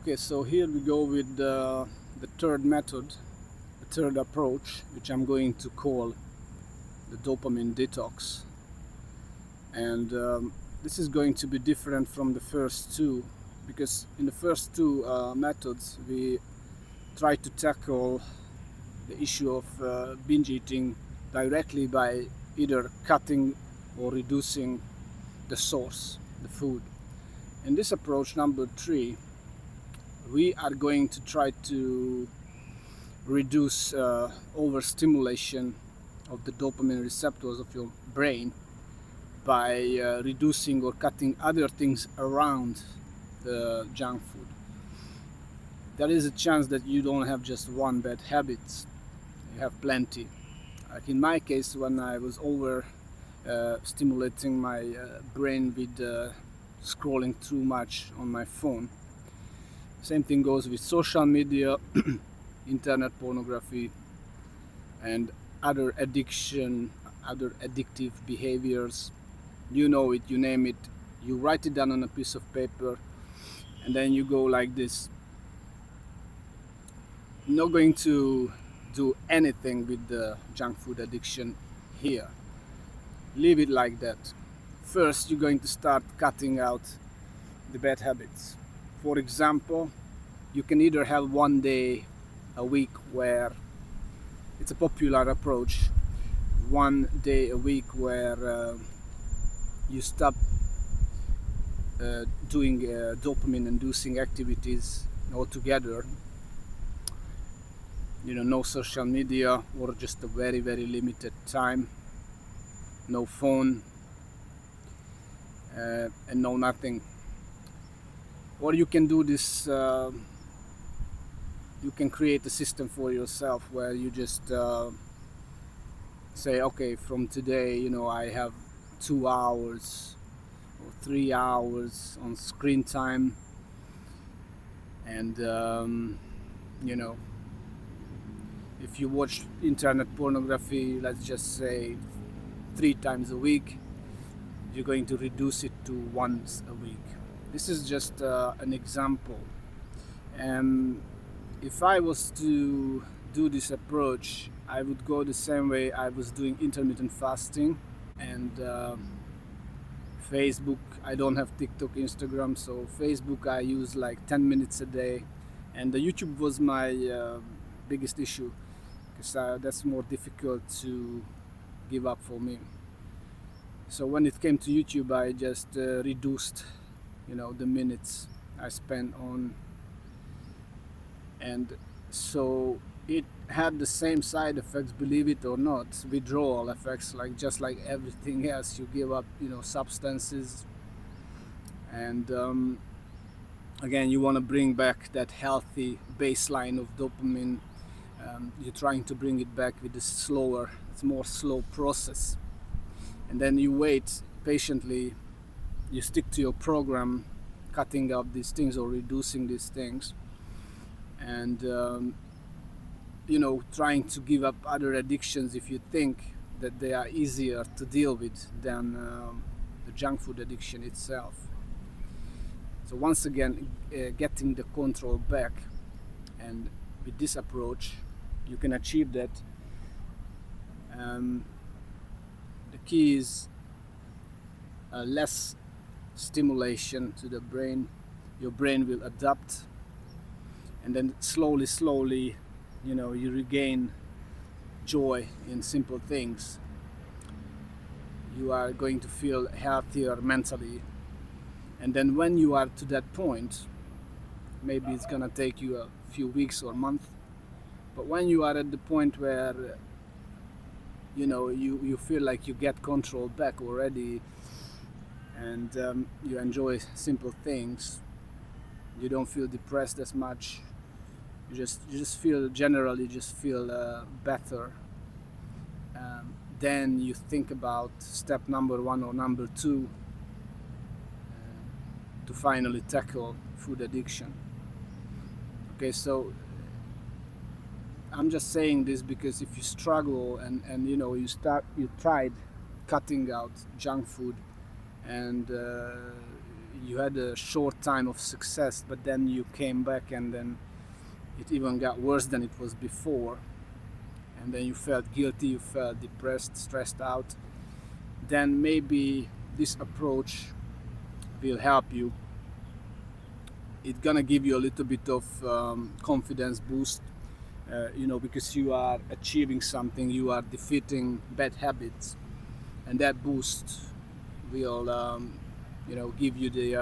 Okay, so here we go with the third method, the third approach, which I'm going to call the dopamine detox. And this is going to be different from the first two, because in the first two methods we try to tackle the issue of binge eating directly by either cutting or reducing the source, the food. In this approach number three, we are going to try to reduce overstimulation of the dopamine receptors of your brain by reducing or cutting other things around the junk food. There is a chance that you don't have just one bad habit, you have plenty. Like in my case, when I was over stimulating my brain with scrolling too much on my phone. Same thing goes with social media, internet pornography, and other addiction, other addictive behaviors. You know it, you name it, you write it down on a piece of paper, and then you go like this. I'm not going to do anything with the junk food addiction here. Leave it like that. First, you're going to start cutting out the bad habits. For example, you can either have one day a week where it's a popular approach, one day a week where you stop doing dopamine inducing activities altogether. No social media, or just a very, very limited time, no phone, and no nothing. Or you can do this, you can create a system for yourself where you just say, okay, from today, I have 2 hours or 3 hours on screen time, and if you watch internet pornography, let's just say 3 times a week, you're going to reduce it to once a week. This is just an example. And if I was to do this approach, I would go the same way I was doing intermittent fasting. And Facebook, I don't have TikTok, Instagram, so Facebook I use like 10 minutes a day. And the YouTube was my biggest issue, because that's more difficult to give up for me. So when it came to YouTube, I just reduced the minutes I spent on, and so it had the same side effects, believe it or not, withdrawal effects, like just like everything else. You give up substances, and again, you want to bring back that healthy baseline of dopamine. You're trying to bring it back with it's more slow process, and then you wait patiently, you stick to your program, cutting out these things or reducing these things, and trying to give up other addictions if you think that they are easier to deal with than the junk food addiction itself. So once again, getting the control back, and with this approach you can achieve that. The key is less stimulation to the brain. Your brain will adapt, and then slowly you regain joy in simple things. You are going to feel healthier mentally, and then when you are to that point, maybe it's gonna take you a few weeks or months, but when you are at the point where you feel like you get control back already, and you enjoy simple things, you don't feel depressed as much, you just feel generally better. Then you think about step number one or number two to finally tackle food addiction. Okay, so I'm just saying this because if you struggle and you tried cutting out junk food, and you had a short time of success, but then you came back and then it even got worse than it was before, and then you felt guilty, you felt depressed, stressed out, then maybe this approach will help you. It's gonna give you a little bit of confidence boost, because you are achieving something, you are defeating bad habits, and that boost will give you the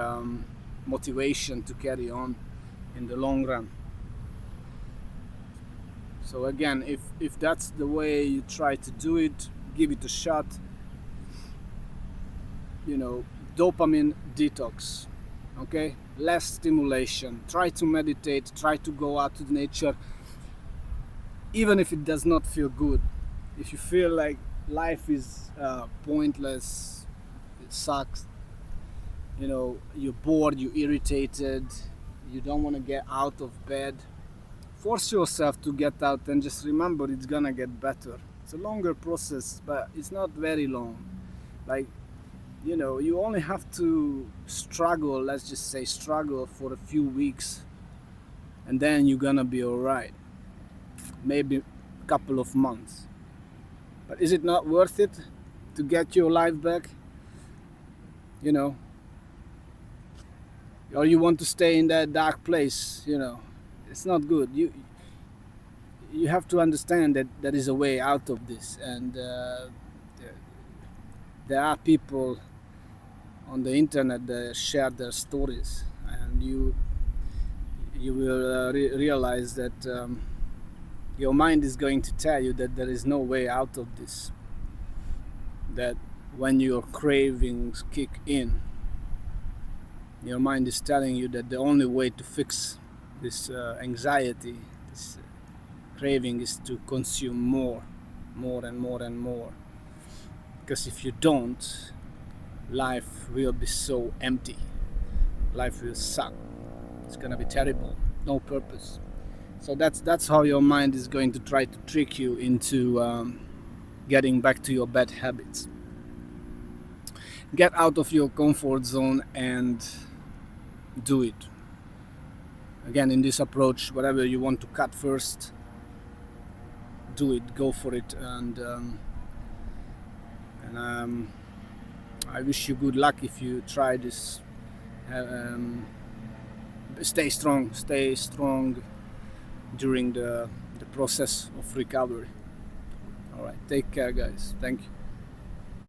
motivation to carry on in the long run. So again, if that's the way you try to do it, give it a shot. Dopamine detox. Okay, less stimulation, try to meditate, try to go out to the nature, even if it does not feel good. If you feel like life is pointless, it sucks, you're bored, you're irritated, you don't want to get out of bed, force yourself to get out and just remember it's gonna get better. It's a longer process, but it's not very long. Like, you only have to struggle, let's just say struggle for a few weeks, and then you're gonna be alright. Maybe a couple of months. But is it not worth it to get your life back? Or you want to stay in that dark place? It's not good. You have to understand that there is a way out of this, and there are people on the internet that share their stories, and you will realize that your mind is going to tell you that there is no way out of this, that when your cravings kick in, your mind is telling you that the only way to fix this anxiety, this craving, is to consume more and more and more. Because if you don't, life will be so empty. Life will suck. It's gonna be terrible. No purpose. So that's how your mind is going to try to trick you into getting back to your bad habits. Get out of your comfort zone and do it. Again, in this approach, whatever you want to cut first, do it. Go for it, and I wish you good luck if you try this. Stay strong during the process of recovery. All right, take care, guys. Thank you.